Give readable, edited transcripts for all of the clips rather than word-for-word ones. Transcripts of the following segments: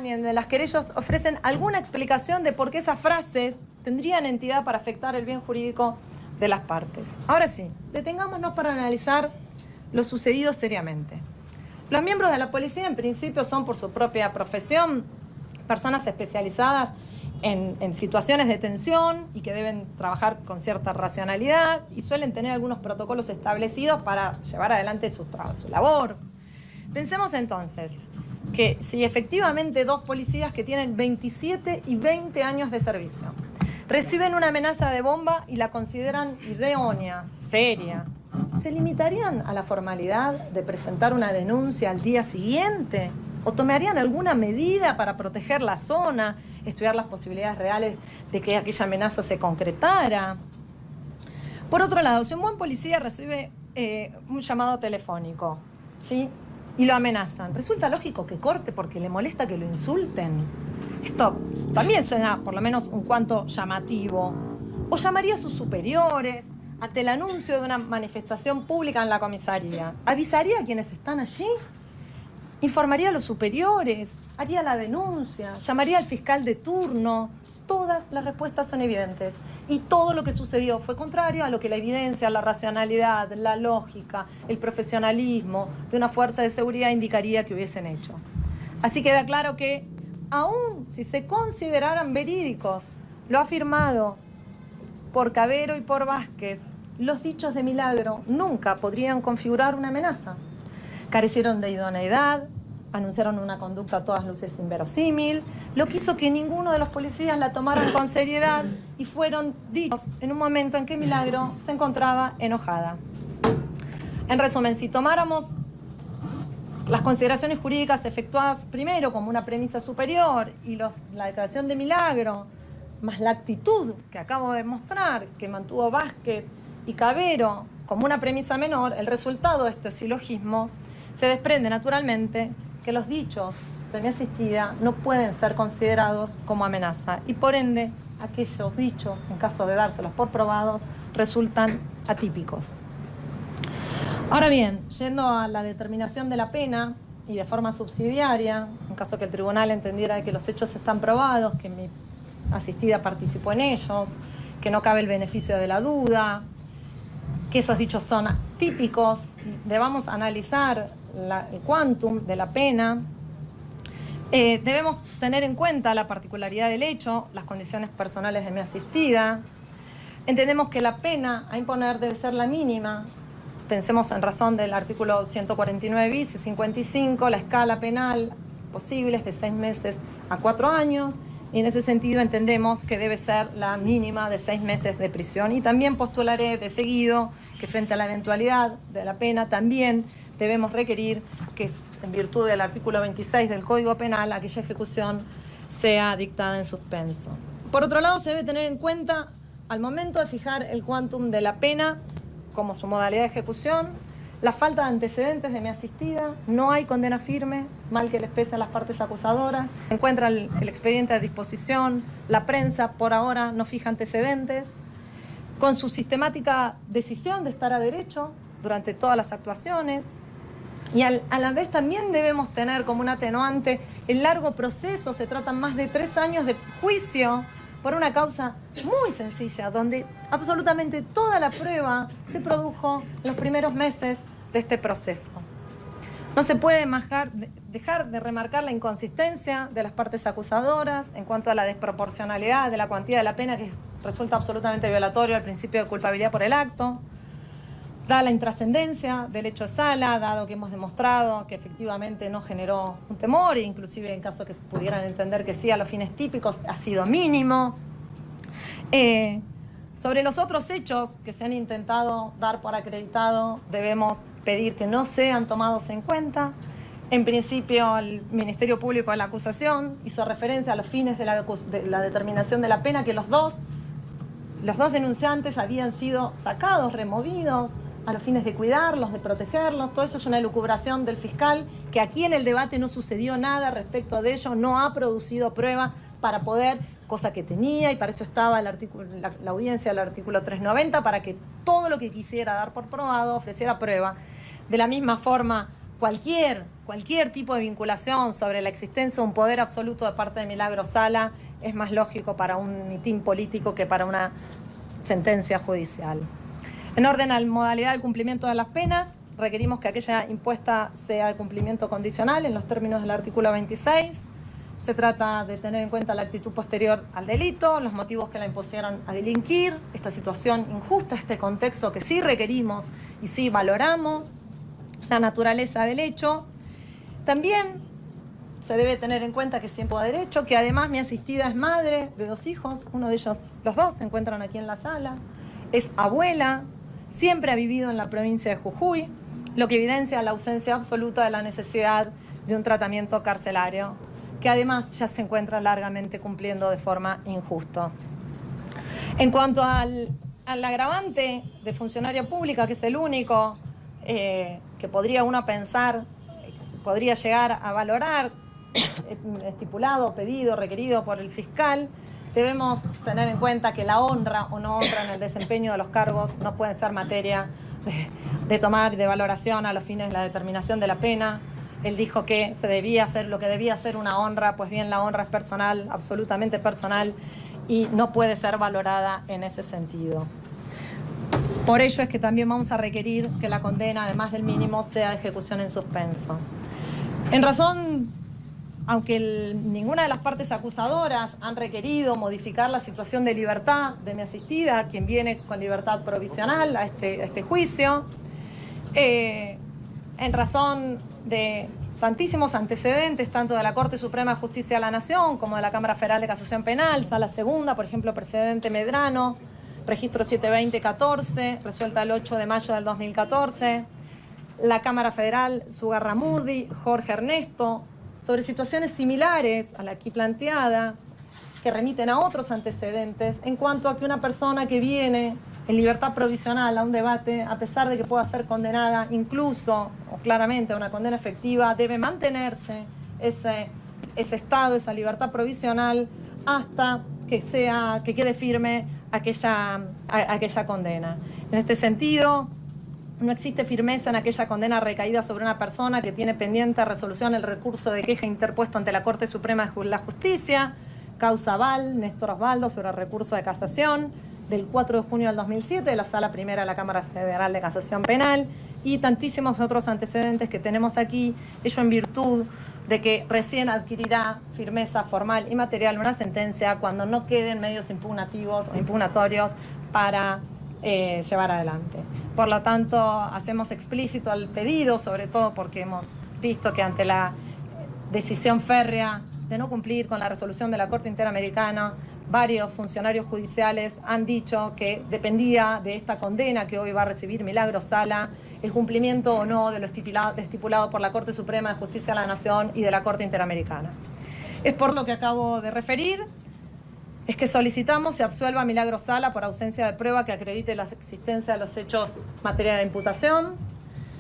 de las querellas ofrecen alguna explicación de por qué esas frases tendrían entidad para afectar el bien jurídico de las partes. Ahora sí, detengámonos para analizar lo sucedido seriamente. Los miembros de la policía en principio son por su propia profesión personas especializadas en situaciones de tensión y que deben trabajar con cierta racionalidad y suelen tener algunos protocolos establecidos para llevar adelante su labor. Pensemos entonces que si efectivamente dos policías que tienen 27 y 20 años de servicio reciben una amenaza de bomba y la consideran idónea, seria, ¿se limitarían a la formalidad de presentar una denuncia al día siguiente? ¿O tomarían alguna medida para proteger la zona, estudiar las posibilidades reales de que aquella amenaza se concretara? Por otro lado, si un buen policía recibe un llamado telefónico, ¿sí?, y lo amenazan, ¿resulta lógico que corte porque le molesta que lo insulten? Esto también suena por lo menos un cuanto llamativo. ¿O llamaría a sus superiores ante el anuncio de una manifestación pública en la comisaría? ¿Avisaría a quienes están allí? ¿Informaría a los superiores? ¿Haría la denuncia? ¿Llamaría al fiscal de turno? Todas las respuestas son evidentes. Y todo lo que sucedió fue contrario a lo que la evidencia, la racionalidad, la lógica, el profesionalismo de una fuerza de seguridad indicaría que hubiesen hecho. Así queda claro que, aun si se consideraran verídicos lo afirmado por Cavero y por Vázquez, los dichos de Milagro nunca podrían configurar una amenaza. Carecieron de idoneidad, anunciaron una conducta a todas luces inverosímil, lo que hizo que ninguno de los policías la tomaran con seriedad y fueron dichos en un momento en que Milagro se encontraba enojada. En resumen, si tomáramos las consideraciones jurídicas efectuadas primero como una premisa superior y la declaración de Milagro, más la actitud que acabo de mostrar, que mantuvo Vázquez y Cavero como una premisa menor, el resultado de este silogismo se desprende naturalmente que los dichos de mi asistida no pueden ser considerados como amenaza y por ende aquellos dichos, en caso de dárselos por probados, resultan atípicos. Ahora bien, yendo a la determinación de la pena y de forma subsidiaria, en caso que el tribunal entendiera que los hechos están probados, que mi asistida participó en ellos, que no cabe el beneficio de la duda, que esos dichos son típicos, debamos analizar el quantum de la pena, debemos tener en cuenta la particularidad del hecho, las condiciones personales de mi asistida. Entendemos que la pena a imponer debe ser la mínima. Pensemos en razón del artículo 149 bis y 55, la escala penal posible es de 6 meses a 4 años. Y en ese sentido entendemos que debe ser la mínima de 6 meses de prisión. Y también postularé de seguido que frente a la eventualidad de la pena también debemos requerir que en virtud del artículo 26 del Código Penal aquella ejecución sea dictada en suspenso. Por otro lado, se debe tener en cuenta al momento de fijar el quantum de la pena como su modalidad de ejecución, la falta de antecedentes de mi asistida, no hay condena firme, mal que les pese a las partes acusadoras. Se encuentra el expediente a disposición, la prensa por ahora no fija antecedentes, con su sistemática decisión de estar a derecho durante todas las actuaciones. Y a la vez también debemos tener como un atenuante el largo proceso, se tratan más de 3 años de juicio por una causa muy sencilla, donde absolutamente toda la prueba se produjo en los primeros meses de este proceso. No se puede dejar de remarcar la inconsistencia de las partes acusadoras en cuanto a la desproporcionalidad de la cuantía de la pena, que resulta absolutamente violatorio al principio de culpabilidad por el acto, dada la intrascendencia del hecho de sala, dado que hemos demostrado que efectivamente no generó un temor, e inclusive en caso que pudieran entender que sí a los fines típicos ha sido mínimo. Sobre los otros hechos que se han intentado dar por acreditado, debemos pedir que no sean tomados en cuenta. En principio, el Ministerio Público de la acusación hizo referencia a los fines de la determinación de la pena, que los dos denunciantes habían sido sacados, removidos, a los fines de cuidarlos, de protegerlos. Todo eso es una elucubración del fiscal, que aquí en el debate no sucedió nada respecto de ello, no ha producido prueba para poder, cosa que tenía, y para eso estaba la audiencia del artículo 390, para que todo lo que quisiera dar por probado ofreciera prueba. De la misma forma, cualquier tipo de vinculación sobre la existencia de un poder absoluto de parte de Milagros Sala es más lógico para un mitin político que para una sentencia judicial. En orden a la modalidad del cumplimiento de las penas, requerimos que aquella impuesta sea de cumplimiento condicional en los términos del artículo 26. Se trata de tener en cuenta la actitud posterior al delito, los motivos que la impusieron a delinquir, esta situación injusta, este contexto que sí requerimos y sí valoramos, la naturaleza del hecho. También se debe tener en cuenta que siempre a derecho, que además mi asistida es madre de 2 hijos, uno de ellos, los 2 se encuentran aquí en la sala, es abuela, siempre ha vivido en la provincia de Jujuy, lo que evidencia la ausencia absoluta de la necesidad de un tratamiento carcelario, que además ya se encuentra largamente cumpliendo de forma injusta. En cuanto al agravante de funcionaria pública, que es el único que podría uno pensar, que se podría llegar a valorar, estipulado, pedido, requerido por el fiscal, debemos tener en cuenta que la honra o no honra en el desempeño de los cargos no puede ser materia de tomar de valoración a los fines de la determinación de la pena. Él dijo que se debía hacer lo que debía ser una honra, pues bien, la honra es personal, absolutamente personal, y no puede ser valorada en ese sentido. Por ello es que también vamos a requerir que la condena, además del mínimo, sea de ejecución en suspenso. En razón, aunque ninguna de las partes acusadoras han requerido modificar la situación de libertad de mi asistida, quien viene con libertad provisional a este juicio, en razón de tantísimos antecedentes, tanto de la Corte Suprema de Justicia de la Nación como de la Cámara Federal de Casación Penal, Sala Segunda, por ejemplo, precedente Medrano, registro 720-14, resuelta el 8 de mayo del 2014, la Cámara Federal Sugarramurdi, Jorge Ernesto, sobre situaciones similares a la aquí planteada, que remiten a otros antecedentes, en cuanto a que una persona que viene en libertad provisional a un debate, a pesar de que pueda ser condenada incluso o claramente a una condena efectiva, debe mantenerse ese estado, esa libertad provisional, hasta que quede firme aquella condena. En este sentido, no existe firmeza en aquella condena recaída sobre una persona que tiene pendiente resolución el recurso de queja interpuesto ante la Corte Suprema de la Justicia, causa Val, Néstor Osvaldo, sobre el recurso de casación del 4 de junio del 2007 de la Sala Primera de la Cámara Federal de Casación Penal, y tantísimos otros antecedentes que tenemos aquí, ello en virtud de que recién adquirirá firmeza formal y material una sentencia cuando no queden medios impugnativos o impugnatorios para llevar adelante. Por lo tanto, hacemos explícito el pedido, sobre todo porque hemos visto que ante la decisión férrea de no cumplir con la resolución de la Corte Interamericana, varios funcionarios judiciales han dicho que dependía de esta condena que hoy va a recibir Milagros Sala el cumplimiento o no de lo estipulado por la Corte Suprema de Justicia de la Nación y de la Corte Interamericana. Es por lo que acabo de referir, es que solicitamos se absuelva a Milagros Sala por ausencia de prueba que acredite la existencia de los hechos materia de imputación.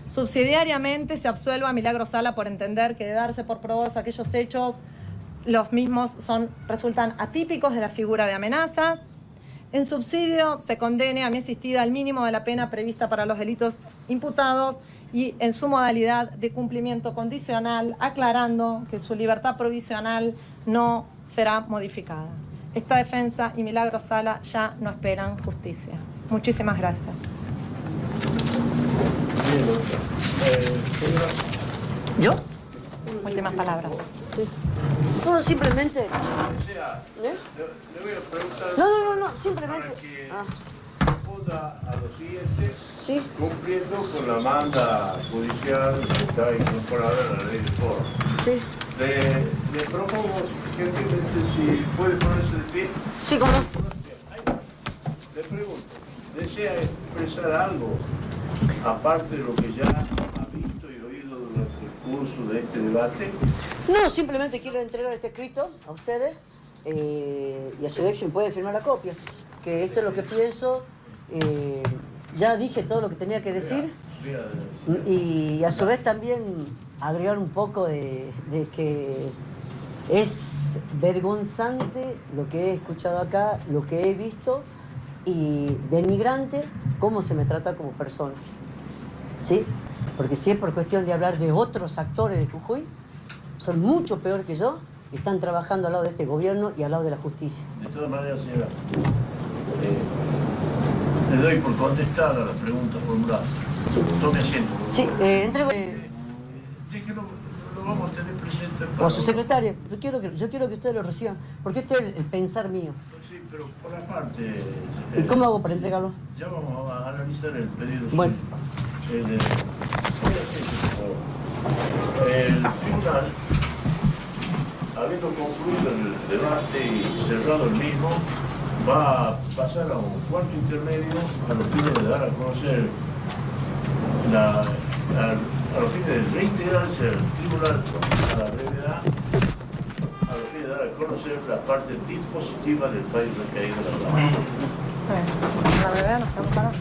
Subsidiariamente se absuelva a Milagros Sala por entender que de darse por probados aquellos hechos, los mismos resultan atípicos de la figura de amenazas. En subsidio se condene a mi asistida al mínimo de la pena prevista para los delitos imputados y en su modalidad de cumplimiento condicional, aclarando que su libertad provisional no será modificada. Esta defensa y Milagros Sala ya no esperan justicia. Muchísimas gracias. ¿Yo? Últimas palabras. No, simplemente... Le voy a preguntar... No, simplemente... Para que responda a lo siguiente, Sí. cumpliendo con la manda judicial que está incorporada en la ley de foro. Sí. Le propongo, gentilmente, si puede ponerse de pie. Sí, ¿cómo no? Le pregunto, ¿desea expresar algo aparte de lo que ya ha visto y oído durante el curso de este debate? No, simplemente quiero entregar este escrito a ustedes y a su vez si me pueden firmar la copia. Que esto es lo que pienso. Ya dije todo lo que tenía que decir. Y a su vez también agregar un poco de que es vergonzante lo que he escuchado acá, lo que he visto, y denigrante cómo se me trata como persona. ¿Sí? Porque si es por cuestión de hablar de otros actores de Jujuy, son mucho peor que yo, están trabajando al lado de este gobierno y al lado de la justicia. De todas maneras, señora, le doy por contestada a las preguntas formuladas. Sí. Tome asiento. Sí, entrego... Déjelo, lo vamos a tener presente. O a su secretaria. Yo quiero que ustedes lo reciban, porque este es el pensar mío. Sí, pero por la parte... ¿Y cómo hago para entregarlo? Ya vamos a analizar el pedido. Bueno. El tribunal, habiendo concluido el debate y cerrado el mismo, va a pasar a un cuarto intermedio a los fines de dar a conocer a los fines de reintegrarse al tribunal a la brevedad, a los fines de dar a conocer la parte dispositiva del país recaído de la La brevedad nos preguntaron.